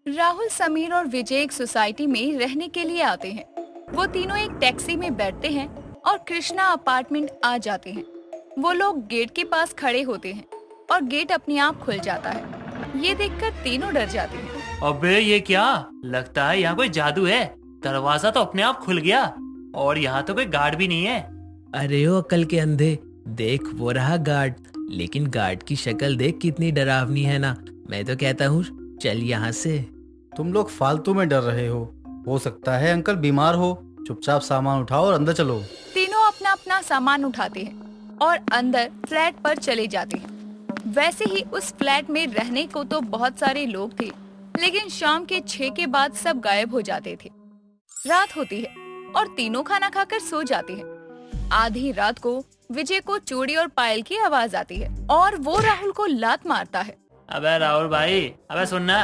राहुल, समीर और विजय एक सोसाइटी में रहने के लिए आते हैं। वो तीनों एक टैक्सी में बैठते हैं और कृष्णा अपार्टमेंट आ जाते हैं। वो लोग गेट के पास खड़े होते हैं और गेट अपने आप खुल जाता है। ये देखकर तीनों डर जाते हैं। अबे ये क्या, लगता है यहाँ कोई जादू है। दरवाजा तो अपने आप खुल गया और यहाँ तो कोई गार्ड भी नहीं है। अरे ओ अकल के अंधे, देख वो रहा गार्ड। लेकिन गार्ड की शक्ल देख कितनी डरावनी है ना। मैं तो कहता हूँ चल यहाँ से। तुम लोग फालतू में डर रहे हो सकता है अंकल बीमार हो। चुपचाप सामान उठाओ और अंदर चलो। तीनों अपना अपना सामान उठाते हैं और अंदर फ्लैट पर चले जाते हैं। वैसे ही उस फ्लैट में रहने को तो बहुत सारे लोग थे, लेकिन शाम के 6 के बाद सब गायब हो जाते थे। रात होती है और तीनों खाना खाकर सो जाते हैं। आधी रात को विजय को चूड़ी और पायल की आवाज आती है और वो राहुल को लात मारता है। अबे राहुल भाई, अबे सुनना,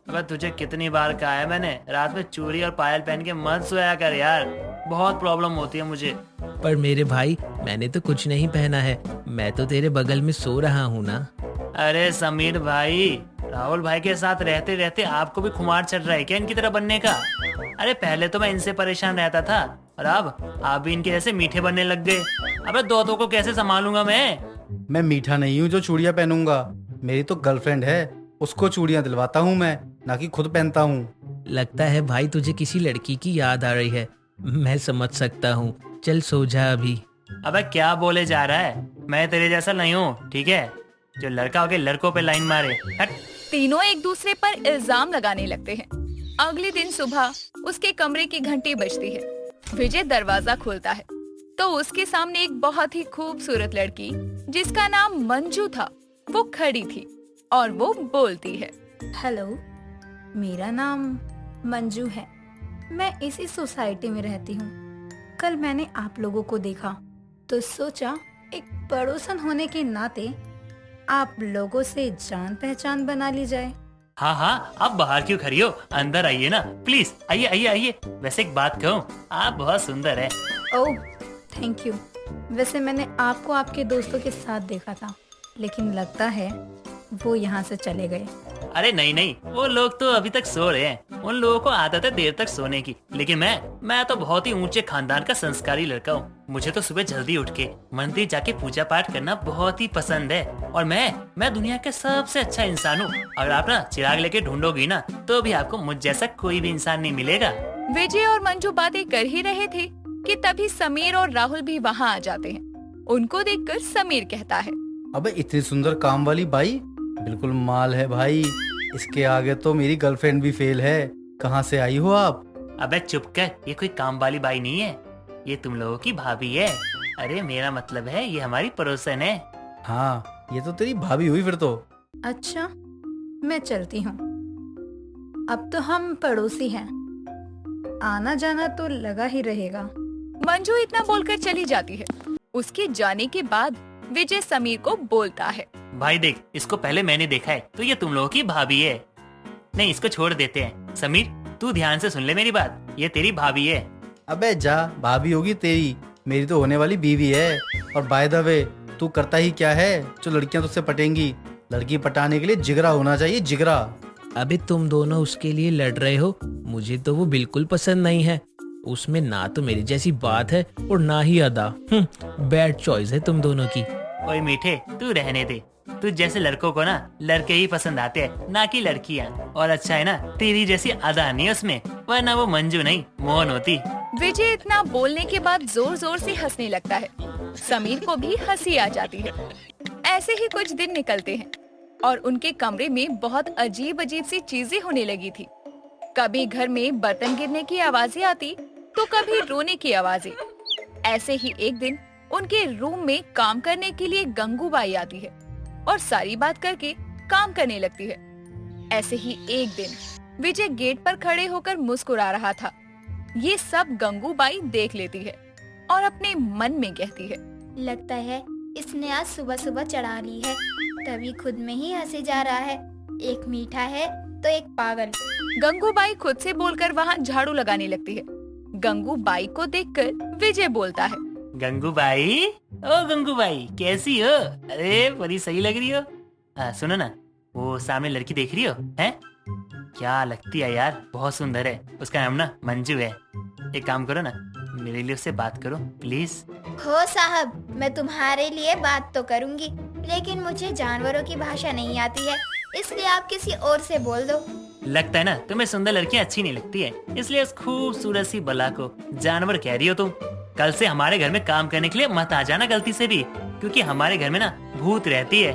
अबे तुझे कितनी बार कहा है मैंने, रात में चूड़ी और पायल पहन के मत सोया कर यार, बहुत प्रॉब्लम होती है मुझे। पर मेरे भाई, मैंने तो कुछ नहीं पहना है, मैं तो तेरे बगल में सो रहा हूँ ना। अरे समीर भाई, राहुल भाई के साथ रहते रहते आपको भी खुमार चढ़ रहा है क्या इनकी तरह बनने का? अरे पहले तो मैं इनसे परेशान रहता था और अब आप भी इनके जैसे मीठे बनने लग गए। अबे दो को कैसे संभालूंगा मैं मीठा नहीं हूँ जो चूड़ियाँ पहनूंगा। मेरी तो गर्लफ्रेंड है, उसको चूड़ियाँ दिलवाता हूँ मैं, ना कि खुद पहनता हूँ। लगता है भाई तुझे किसी लड़की की याद आ रही है। मैं समझ सकता हूँ, चल सो जा अभी। अबे क्या बोले जा रहा है, मैं तेरे जैसा नहीं हूँ, ठीक है? जो लड़का होके लड़कों पे लाइन मारे, हट। तीनों एक दूसरे पर इल्जाम लगाने लगते हैं। अगले दिन सुबह उसके कमरे की घंटी बजती है। विजय दरवाजा खोलता है तो उसके सामने एक बहुत ही खूबसूरत लड़की, जिसका नाम मंजू था, वो खड़ी थी और वो बोलती है। हेलो, मेरा नाम मंजू है। मैं इसी सोसाइटी में रहती हूँ। कल मैंने आप लोगों को देखा तो सोचा एक पड़ोसन होने के नाते आप लोगों से जान पहचान बना ली जाए। हाँ, आप बाहर क्यों खड़ी हो, अंदर आइए ना प्लीज, आइए आइए आइए। वैसे एक बात कहूँ, आप बहुत सुंदर है। Oh thank you. वैसे मैंने आपको आपके दोस्तों के साथ देखा था, लेकिन लगता है वो यहाँ से चले गए। अरे नहीं, वो लोग तो अभी तक सो रहे हैं। उन लोगों को आदत है देर तक सोने की, लेकिन मैं तो बहुत ही ऊंचे खानदान का संस्कारी लड़का हूँ। मुझे तो सुबह जल्दी उठ के मंदिर जाके पूजा पाठ करना बहुत ही पसंद है और मैं दुनिया के सबसे अच्छा इंसान हूँ। अगर आप ना चिराग लेके ढूंढोगी ना तो भी आपको मुझ जैसा कोई भी इंसान नहीं मिलेगा। विजय और मंजू बातें कर ही रहे थे कि तभी समीर और राहुल भी वहाँ आ जाते हैं। उनको देखकर समीर कहता है, अबे इतनी सुंदर काम वाली बाई बिल्कुल माल है भाई। इसके आगे तो मेरी गर्लफ्रेंड भी फेल है। कहाँ से आई हो आप? अबे चुप कर, ये कोई काम वाली बाई नहीं है, ये तुम लोगों की भाभी है। अरे मेरा मतलब है ये हमारी पड़ोसन है। हाँ, ये तो तेरी भाभी हुई फिर तो। अच्छा, मैं चलती हूँ। अब तो हम पड़ोसी हैं, आना जाना तो लगा ही रहेगा। मंजू इतना बोलकर चली जाती है। उसके जाने के बाद विजय समीर को बोलता है, भाई देख, इसको पहले मैंने देखा है, तो ये तुम लोगों की भाभी है। नहीं, इसको छोड़ देते हैं। समीर तू ध्यान से सुन ले मेरी बात, ये तेरी भाभी है। अबे जा, भाभी होगी तेरी, मेरी तो होने वाली बीवी है। और बाय द वे, तू करता ही क्या है जो लड़कियां तुझसे पटेंगी? लड़की पटाने के लिए जिगरा होना चाहिए, जिगरा। अबे तुम दोनों उसके लिए लड़ रहे हो, मुझे तो वो बिल्कुल पसंद नहीं है। उसमें ना तो मेरी जैसी बात है और ना ही अदा। बैड चॉइस है तुम दोनों की। ओए मीठे, तू रहने दे। तू जैसे लड़कों को ना लड़के ही पसंद आते हैं, ना कि लड़कियां। और अच्छा है ना तेरी जैसी अदा नहीं उसमें, वरना वो मंजू नहीं मोहन होती। विजय इतना बोलने के बाद जोर जोर से हंसने लगता है। समीर को भी हंसी आ जाती है। ऐसे ही कुछ दिन निकलते हैं और उनके कमरे में बहुत अजीब अजीब सी चीजें होने लगी थी। कभी घर में बर्तन गिरने की आवाजें आती तो कभी रोने की आवाजें। ऐसे ही एक दिन उनके रूम में काम करने के लिए गंगूबाई आती है और सारी बात करके काम करने लगती है। ऐसे ही एक दिन विजय गेट पर खड़े होकर मुस्कुरा रहा था। ये सब गंगूबाई देख लेती है और अपने मन में कहती है, लगता है इसने आज सुबह सुबह चढ़ा ली है, तभी खुद में ही हंसे जा रहा है। एक मीठा है तो एक पागल। गंगूबाई खुद से बोलकर वहाँ झाड़ू लगाने लगती है। गंगूबाई को देखकर विजय बोलता है, गंगूबाई, ओ गंगूबाई कैसी हो? अरे बड़ी सही लग रही हो। सुनो ना, वो सामने लड़की देख रही हो हैं? क्या लगती है यार, बहुत सुंदर है। उसका नाम ना मंजू है। एक काम करो ना, मेरे लिए उससे बात करो प्लीज। हो साहब, मैं तुम्हारे लिए बात तो करूंगी, लेकिन मुझे जानवरों की भाषा नहीं आती है, इसलिए आप किसी और से बोल दो। लगता है ना तुम्हें सुंदर लड़कियां अच्छी नहीं लगती है, इसलिए उस खूबसूरत सी बला को जानवर कह रही हो तुम। कल से हमारे घर में काम करने के लिए मत आ जाना गलती से भी, क्योंकि हमारे घर में ना भूत रहती है।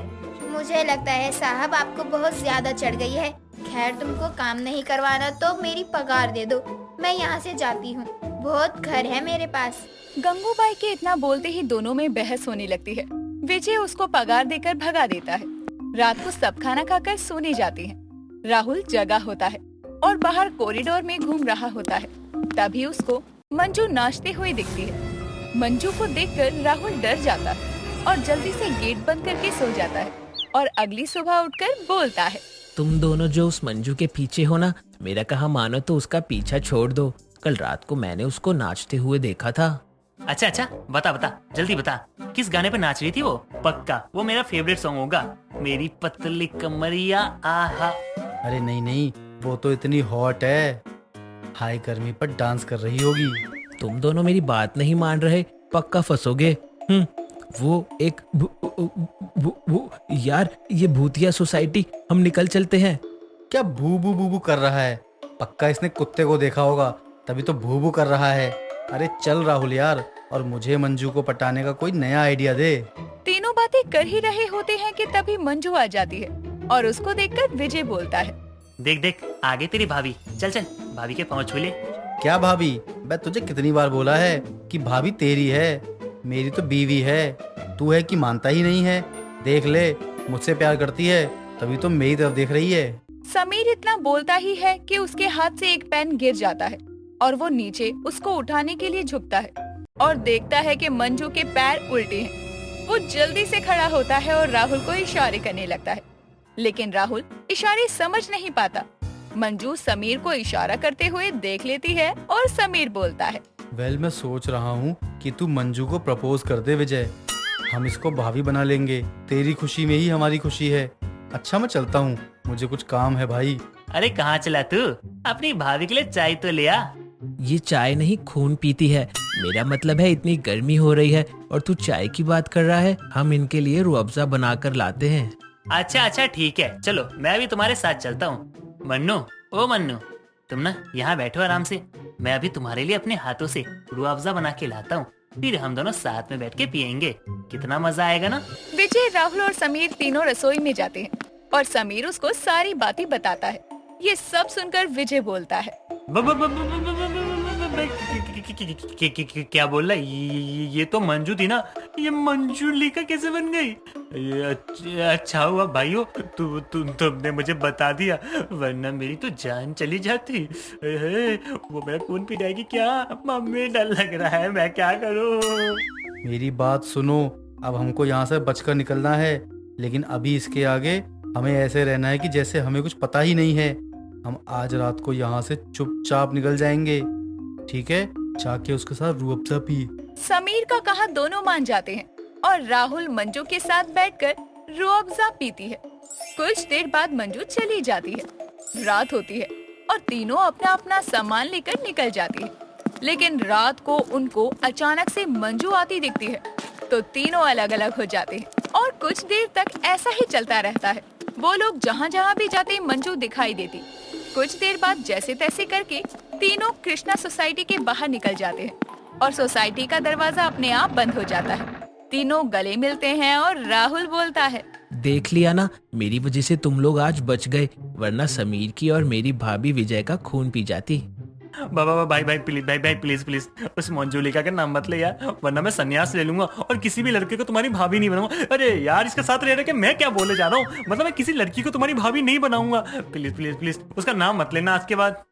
मुझे लगता है साहब आपको बहुत ज्यादा चढ़ गई है। खैर, तुमको काम नहीं करवाना तो मेरी पगार दे दो, मैं यहाँ से जाती हूँ, बहुत घर है मेरे पास। गंगूबाई के इतना बोलते ही दोनों में बहस होने लगती है। विजय उसको पगार देकर भगा देता है। रात को सब खाना खाकर सोने जाते हैं। राहुल जगा होता है और बाहर कॉरिडोर में घूम रहा होता है। तभी उसको मंजू नाचते हुए दिखती है। मंजू को देखकर राहुल डर जाता है और जल्दी से गेट बंद करके सो जाता है और अगली सुबह उठकर बोलता है, तुम दोनों जो उस मंजू के पीछे हो ना, मेरा कहा मानो तो उसका पीछा छोड़ दो। कल रात को मैंने उसको नाचते हुए देखा था। अच्छा, बता जल्दी बता, किस गाने पे नाच रही थी वो? पक्का वो मेरा फेवरेट सॉन्ग होगा, मेरी पतली कमरिया आहा। अरे नहीं, वो तो इतनी हॉट है, हाई गर्मी पर डांस कर रही होगी। तुम दोनों मेरी बात नहीं मान रहे, पक्का फंसोगे। वो एक वो यार, ये भूतिया सोसाइटी, हम निकल चलते हैं। क्या भू बू बू बू कर रहा है? पक्का इसने कुत्ते को देखा होगा, तभी तो भू बू कर रहा है। अरे चल राहुल यार, और मुझे मंजू को पटाने का कोई नया आइडिया दे। तीनों बातें कर ही रहे होते हैं कि तभी मंजू आ जाती है और उसको देखकर विजय बोलता है, देख आगे तेरी भाभी, चल भाभी के पाँव छू ले। क्या भाभी? मैं तुझे कितनी बार बोला है कि भाभी तेरी है, मेरी तो बीवी है। तू है कि मानता ही नहीं है। देख ले, मुझसे प्यार करती है तभी तो मेरी तरफ देख रही है। समीर इतना बोलता ही है कि उसके हाथ से एक पेन गिर जाता है और वो नीचे उसको उठाने के लिए झुकता है और देखता है कि मंजू के पैर उल्टे हैं। वो जल्दी से खड़ा होता है और राहुल को इशारे करने लगता है, लेकिन राहुल इशारे समझ नहीं पाता। मंजू समीर को इशारा करते हुए देख लेती है और समीर बोलता है, वेल, मैं सोच रहा हूँ कि तू मंजू को प्रपोज कर दे विजय, हम इसको भाभी बना लेंगे। तेरी खुशी में ही हमारी खुशी है। अच्छा मैं चलता हूँ, मुझे कुछ काम है भाई। अरे कहाँ चला तू? अपनी भाभी के लिए चाय तो ले आ। ये चाय नहीं खून पीती है। मेरा मतलब है इतनी गर्मी हो रही है और तू चाय की बात कर रहा है। हम इनके लिए रूह अफ़ज़ा बना कर लाते हैं। अच्छा ठीक है, चलो मैं भी तुम्हारे साथ चलता हूँ। मन्नू, तुम ना यहाँ बैठो आराम से, मैं अभी तुम्हारे लिए अपने हाथों से रूह अफ़ज़ा बना के लाता हूँ, फिर हम दोनों साथ में बैठ के पियेंगे। कितना मजा आएगा ना। विजय, राहुल और समीर तीनों रसोई में जाते हैं और समीर उसको सारी बातें बताता है। ये सब सुनकर विजय बोलता है, क्या बोल रहा है? ये तो मंजू थी ना, ये मंजूलिका कैसे बन गई? अच्छा हुआ भाइयों, तुमने मुझे बता दिया, वरना मेरी तो जान चली जाती। वो मेरा खून पी जाएगी क्या? मम्मी डर लग रहा है, मैं क्या करूं? मेरी बात सुनो, अब हमको यहाँ से बचकर निकलना है, लेकिन अभी इसके आगे हमें ऐसे रहना है कि जैसे हमें कुछ पता ही नहीं है। हम आज रात को यहाँ से चुपचाप निकल जाएंगे, ठीक है? जाके उसके साथ रूह अफ़ज़ा पी। समीर का कहा दोनों मान जाते हैं और राहुल मंजू के साथ बैठकर रूह अफ़ज़ा पीती है। कुछ देर बाद मंजू चली जाती है। रात होती है और तीनों अपना अपना सामान लेकर निकल जाती है, लेकिन रात को उनको अचानक से मंजू आती दिखती है, तो तीनों अलग अलग हो जाते हैं और कुछ देर तक ऐसा ही चलता रहता है। वो लोग जहाँ जहाँ भी जाते मंजू दिखाई देती। कुछ देर बाद जैसे तैसे करके तीनों कृष्णा सोसाइटी के बाहर निकल जाते हैं और सोसाइटी का दरवाजा अपने आप बंद हो जाता है। तीनों गले मिलते हैं और राहुल बोलता है, देख लिया ना, मेरी वजह से तुम लोग आज बच गए, वरना समीर की और मेरी भाभी विजय का खून पी जाती। भाई प्लीज उस मंजूलिका का नाम मत ले यार, वरना मैं संन्यास ले लूंगा और किसी भी लड़के को तुम्हारी भाभी नहीं बनाऊंगा। अरे यार, इसके साथ रह रहे के मैं क्या बोले जा रहा हूँ, मतलब मैं किसी लड़की को तुम्हारी भाभी नहीं बनाऊंगा। प्लीज उसका नाम मत लेना आज के बाद।